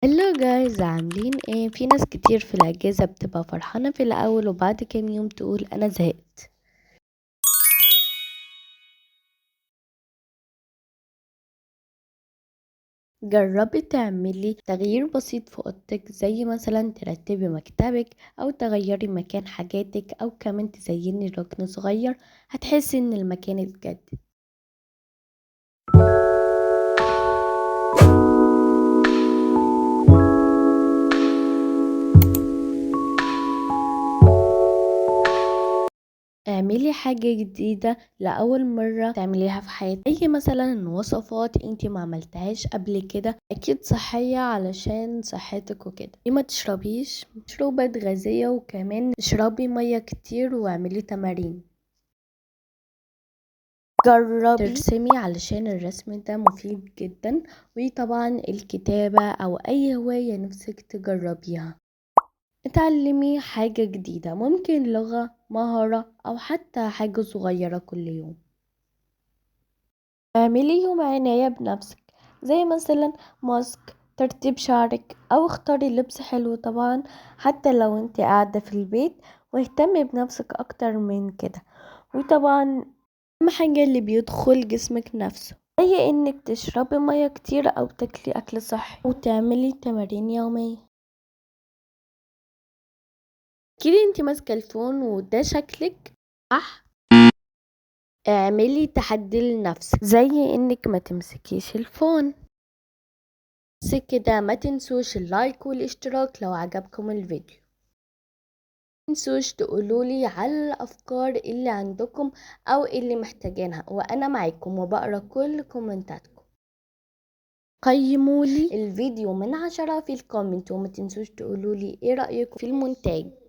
هلو جايز، عاملين ايه؟ في ناس كتير في الاجازة بتبقى فرحانة في الاول وبعد كام يوم تقول انا زهقت. جربي تعملي تغيير بسيط في اوضتك، زي مثلا ترتبي مكتبك او تغيري مكان حاجاتك او كمان تزيني ركن صغير. هتحسي ان المكان اتجدد. اعملي حاجة جديدة لأول مرة تعمليها في حياتك، زي مثلا وصفات انتي ما عملتهاش قبل كده، اكيد صحية علشان صحتك وكده. ما تشربيش مشروبات غازية، وكمان اشربي مية كتير واعملي تمارين. جربي ترسمي علشان الرسم ده مفيد جدا، وطبعا الكتابة او اي هواية نفسك تجربيها. اتعلمي حاجة جديدة، ممكن لغة، مهارة أو حتى حاجة صغيرة كل يوم. اعملي يوم عناية بنفسك، زي مثلا ماسك، ترتيب شعرك، أو اختاري لبس حلو طبعا حتى لو انت قاعدة في البيت. واهتمي بنفسك أكتر من كده. وطبعا أهم حاجة اللي بيدخل جسمك نفسه، زي انك تشربي مية كتير أو تاكلي أكل صحي وتعملي تمارين يومية. كده انت ماسكة الفون وده شكلك، صح؟ اعملي تحدي لنفسك، زي انك ما تمسكيش الفون. بس كده ما تنسوش اللايك والاشتراك لو عجبكم الفيديو. ما تنسوش تقولولي على الافكار اللي عندكم او اللي محتاجينها، وانا معاكم وبقرا كل كومنتاتكم. قيمولي الفيديو من 10 في الكومنت، وما تنسوش تقولولي ايه رأيكم في المونتاج.